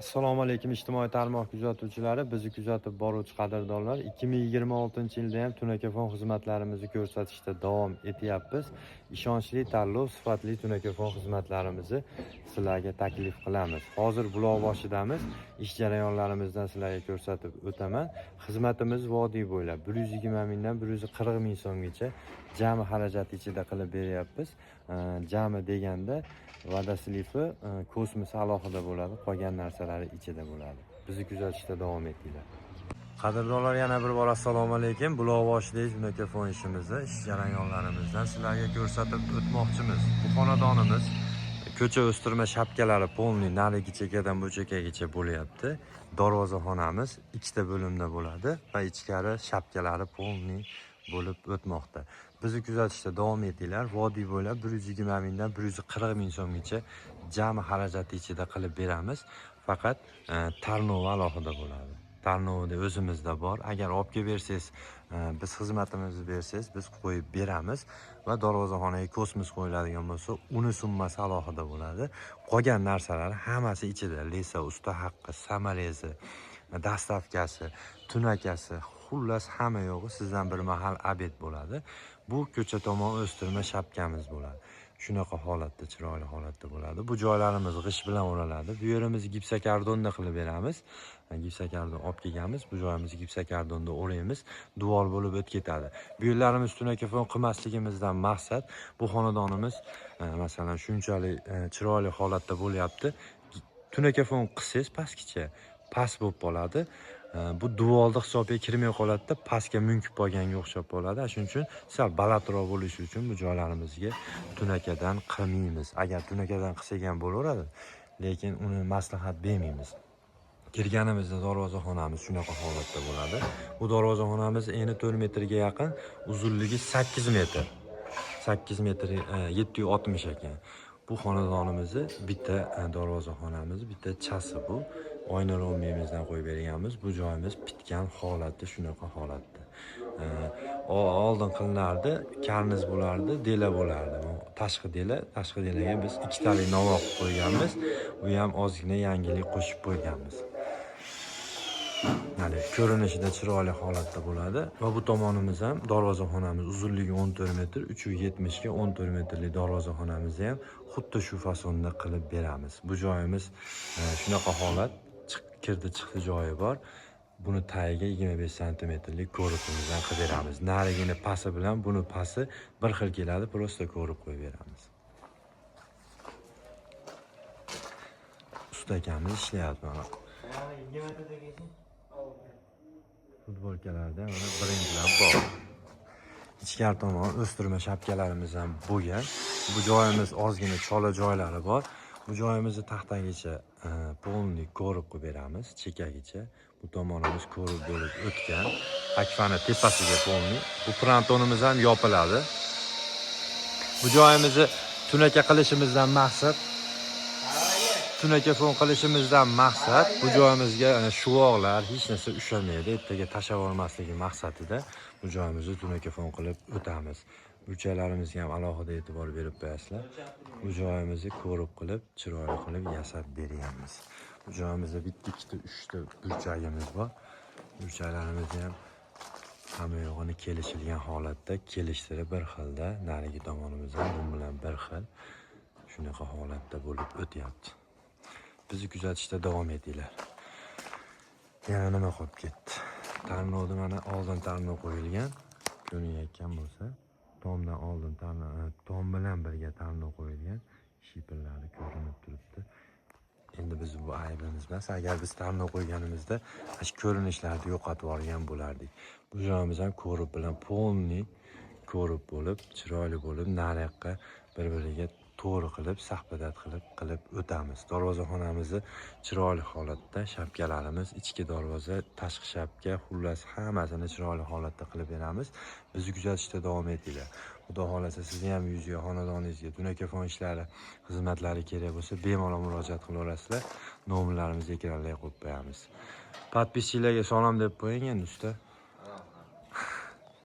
Assalomu alaykum ijtimoiy tarmoq kuzatuvchilari, bizni kuzatib boruvchi qadrdonlar. 2026-yilda ham Tunakafon xizmatlarimizni ko'rsatishda davom etyapmiz. Ishonchli tanlov, sifatli Tunakafon xizmatlarimizni sizlarga taklif qilamiz. Hozir buloq boshidamiz. Ish jarayonlarimizdan sizlarga ko'rsatib o'taman. Xizmatimiz vodiy bo'ylab 120 mingdan 140 ming so'mgacha jami xarajat ichida qilib beryapmiz. Jami deganda va'da slifi kosmos alohida bo'ladi, qolgan narsalari ichida bo'ladi. Bizni kuzatishda davom etinglar. Qadrdonlar, yana bir bor assalomu alaykum. Buloqboshidagi Tunakafon ishimizni, ish jarayonlarimizdan sizlarga ko'rsatib o'tmoqchimiz. Bu xonadonimiz ko'cha o'stirma shapkalari polniy narigi chekkadan bu chekkagacha bo'lyapti. Darvozaxonamiz ikkita bo'limda bo'ladi va ichkari shapkalari polniy bo'lib o'tmoqda. Bizni kuzatishda davom etinglar. Vodiy bo'ylab 120 mingdan 140 ming so'mgacha jami xarajati ichida qilib beramiz. Faqat tarnov alohida bo'ladi. Tarnovda o'zimizda bor. Agar olib kelib bersangiz, biz xizmatimizni bersangiz, biz qo'yib beramiz va darvozaxonaga kosmos qo'yiladigan bo'lsa, uni summasi alohida bo'ladi. Qolgan narsalar hammasi ichida. Lesa, usta haqqi, samarezi, dastavkasi, tunakasi, xullas hamma yo'g'i sizdan bir mahal obed bo'ladi. Bu ko'cha tomon o'stirma shapkamiz bo'ladi. Shunaqa holatda, chiroyli holatda bo'ladi. Bu joylarimiz g'ish bilan o'raladi. Bu yerimizni gipsakardonda qilib beramiz. Gipsakardon olib kelganmiz. Bu joyimizni gipsakardonda o'raymiz. Devor bo'lib o'tib ketadi. Bu yerlarimiz Tunakafon qilmasligimizdan maqsad, bu xonadonimiz masalan shunchalik chiroyli holatda bo'lyapti. Tunakafon qilsangiz pastgacha past bo'lib qoladi. Bu duvolda hisobga kirmay qoladida, pastga munkib qolganga o'xshab qoladi. Shuning uchun sal balandroq bo'lishi uchun bu joylarimizga tunakadan qilmaymiz. Agar tunakadan qilsak ham bo'laveradi, lekin uni maslahat bermaymiz. Kirganimizda darvozaxonamiz shunaqa holatda bo'ladi. Bu darvozaxonamiz eni 4 metrga yaqin, uzunligi 8 metr. 8 metr 760 ekan. Bu xonadonimizni bitta darvozaxonamiz, bitta chasi bu. Oyna rombimizdan qo'yib berganmiz. Bu joyimiz bitgan holatda, shunaqa holatda. Oldin qilinardi, karniz bo'lardi, dela bo'lardi. Tashqi delaga biz ikkitalik novoq qo'yganmiz. Bu ham ozgina yangilik qo'shib qo'yganmiz. Mana ko'rinishida chiroyli holatda bo'ladi va bu tomonimiz ham darvozaxonamiz uzunligi 14 metr, 370 ga 14 metrli darvozaxonamizni ham xuddi shu fasonda qilib beramiz. Bu joyimiz shunaqa holat, kirdi chiqdi joyi bor. Buni tagiga 25 santimetrlik ko'rikimizdan qilib beramiz. Narigini pasi bilan buni pasi bir xil keladi, prosta ko'rib qo'yib beramiz. Usta akamiz ishlayapti mana. Futbolkalarda mana brendlar bor. Ichkari tomon o'stirma shapkalarimiz ham bo'lgan. Bu joyimiz ozgina chola joylari bor. Bu joyimizni taxtagicha polniy ko'rib qo'yib beramiz, chekkagicha. Bu tomonimiz ko'rib bo'lib o'tgan. Akfani tepasiga polniy. Bu frontonimiz ham yopiladi. Bu joyimizni tunaka qilishimizdan maqsad Tunakafon qilishimizdan maqsad bu joyimizga shuvoqlar hech narsa ushalmaydi, ertaga tashlab olmasligi maqsadida bu joyimizni Tunakafon qilib o'tamiz. Burchaklarimizga ham alohida e'tibor berib qo'yasizlar. Bu joyimizni ko'rib qilib, chiroyli qilib yasab beryapmiz. Bu joyimizda bitta, ikkita, uchta burchagimiz bor. Burchaklarimizni ham hamma yo'g'ini kelishilgan holatda, kelishlari bir xilda, narigi tomonimiz ham bu bilan bir xil. Shunaqa holatda bo'lib o'tyapti. Bizni kuzatishda davom etinglar. Yana nima qolib ketdi? Tarnovda mana oldin tarnov qo'yilgan. Ko'rinayotgan bo'lsa, tomdan oldin tom bilan birga tarnov qo'yilgan. Shipirlari ko'rinib turibdi. Endi biz bu aybimiz emas. Agar biz tarnov qo'yganimizda shu ko'rinishlarni yo'qotib yuborgan bo'lardik. Bu joyimiz ham ko'rib bilan polniy ko'rib bo'lib, chiroyli bo'lib, nariyoqqa bir-biriga to'g'ri qilib, sahpadat qilib o'tamiz. Darvozaxonamizni chiroyli holatda, shapkalarimiz, ichki darvoza, tashqi shapka, xullas hammasini chiroyli holatda qilib beramiz. Bizni kuzatishda davom etinglar. Xudo xolasa sizning ham yuzga, xonadoningizga Tunakafon ishlari, xizmatlari kerak bo'lsa, bemalol murojaat qilaverasizlar. Nomerlarimizni ekranlarga qo'yib qo'yamiz. Podpischilarga salom deb qo'ying endi usta.